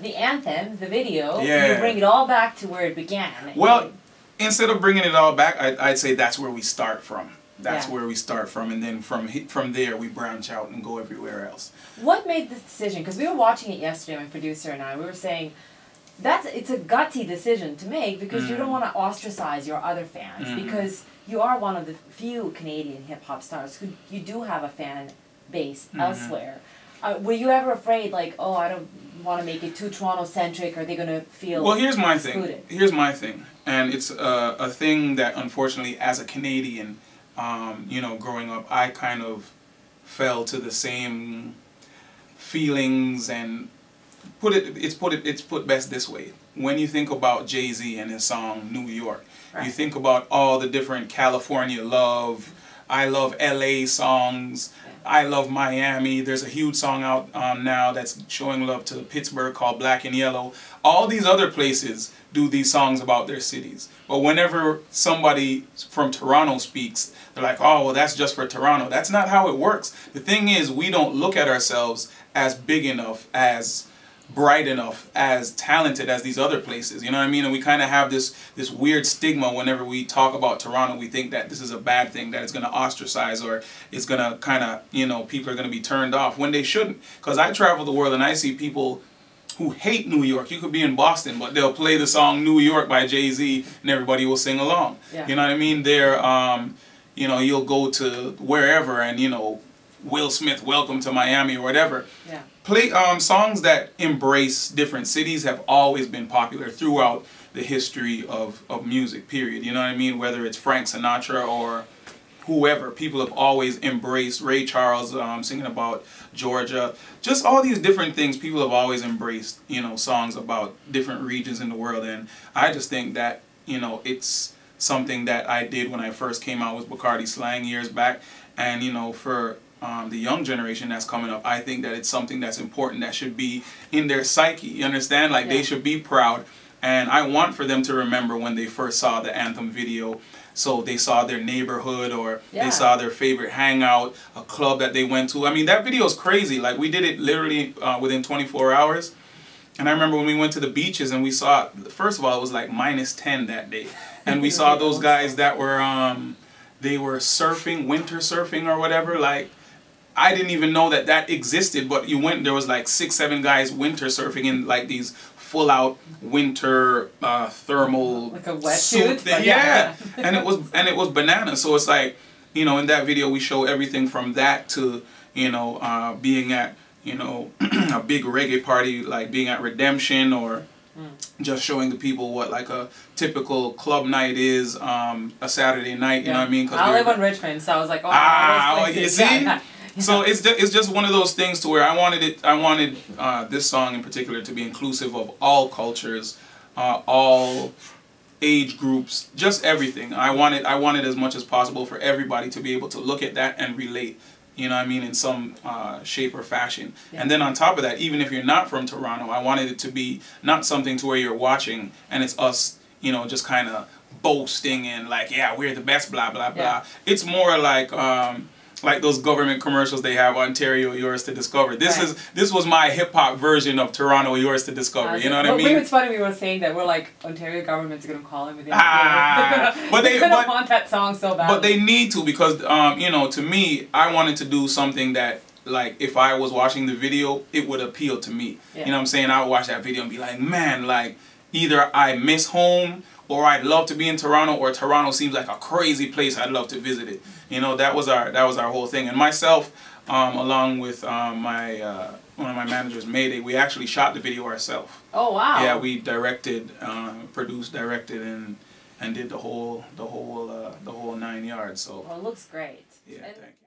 the anthem, the video, Yeah. you bring it all back to where it began. Well, instead of bringing it all back, I'd say that's where we start from. That's Yeah. where we start from, and then from there we branch out and go everywhere else. What made this decision? Because we were watching it yesterday, my producer and I. We were saying it's a gutsy decision to make because you don't want to ostracize your other fans because you are one of the few Canadian hip hop stars who you do have a fan base elsewhere. Were you ever afraid, like, oh, I don't want to make it too Toronto-centric, are they going to feel Well, here's my excluded? thing. Here's my thing. And it's a thing that, unfortunately, as a Canadian, you know, growing up, I kind of fell to the same feelings and it's put best this way. When you think about Jay-Z and his song New York, you think about all the different California love, I love LA songs, I love Miami. There's a huge song out now that's showing love to Pittsburgh called Black and Yellow. All these other places do these songs about their cities. But whenever somebody from Toronto speaks, they're like, oh, well, that's just for Toronto. That's not how it works. The thing is, we don't look at ourselves as big enough, as bright enough, as talented as these other places, you know what I mean? And we kind of have this weird stigma whenever we talk about Toronto. We think that this is a bad thing, that it's going to ostracize or it's going to kind of, you know, people are going to be turned off when they shouldn't. Because I travel the world and I see people who hate New York. You could be in Boston, but they'll play the song New York by Jay-Z and everybody will sing along. Yeah. You know what I mean? They're, you know, you'll go to wherever and, you know, Will Smith, Welcome to Miami or whatever. Yeah. Play songs that embrace different cities have always been popular throughout the history of music, period. You know what I mean? Whether it's Frank Sinatra or whoever, people have always embraced. Ray Charles singing about Georgia. Just all these different things, people have always embraced, you know, songs about different regions in the world. And I just think that, you know, it's something that I did when I first came out with Bacardi Slang years back. And, you know, for the young generation that's coming up, I think that it's something that's important that should be in their psyche. You understand? Like, they should be proud. And I want for them to remember when they first saw the Anthem video. So they saw their neighborhood or they saw their favorite hangout, a club that they went to. I mean, that video is crazy. Like, we did it literally within 24 hours. And I remember when we went to the beaches and we saw, first of all, it was like -10 that day. And we saw those guys that were, they were surfing, winter surfing or whatever. Like, I didn't even know that that existed, but you went, there was like 6, 7 guys winter surfing in like these full out winter thermal like a wetsuit thing. Yeah. and it was bananas. So it's like, you know, in that video we show everything from that to, you know, being at, you know, a big reggae party, like being at Redemption, or just showing the people what like a typical club night is, a Saturday night, you know what I mean? 'Cause I live on Richmond, so I was like, oh, you see? So it's just one of those things to where I wanted this song in particular to be inclusive of all cultures, all age groups, just everything. I wanted as much as possible for everybody to be able to look at that and relate, you know what I mean, in some shape or fashion. Yeah. And then on top of that, even if you're not from Toronto, I wanted it to be not something to where you're watching and it's us, you know, just kind of boasting and like, yeah, we're the best, blah, blah, blah. Yeah. It's more like those government commercials they have, Ontario, yours to discover. This was my hip-hop version of Toronto, yours to discover. You know what I mean? It's funny we were saying that. We're like, Ontario government's going to call him. But they want that song so bad. But they need to, because, you know, to me, I wanted to do something that, like, if I was watching the video, it would appeal to me. Yeah. You know what I'm saying? I would watch that video and be like, man, like, either I miss home, or I'd love to be in Toronto, or Toronto seems like a crazy place, I'd love to visit it. You know, that was our whole thing. And myself, along with one of my managers, Mayday, we actually shot the video ourselves. Oh wow! Yeah, we directed, produced, directed, and did the whole 9 yards. So well, it looks great. Yeah, thank you.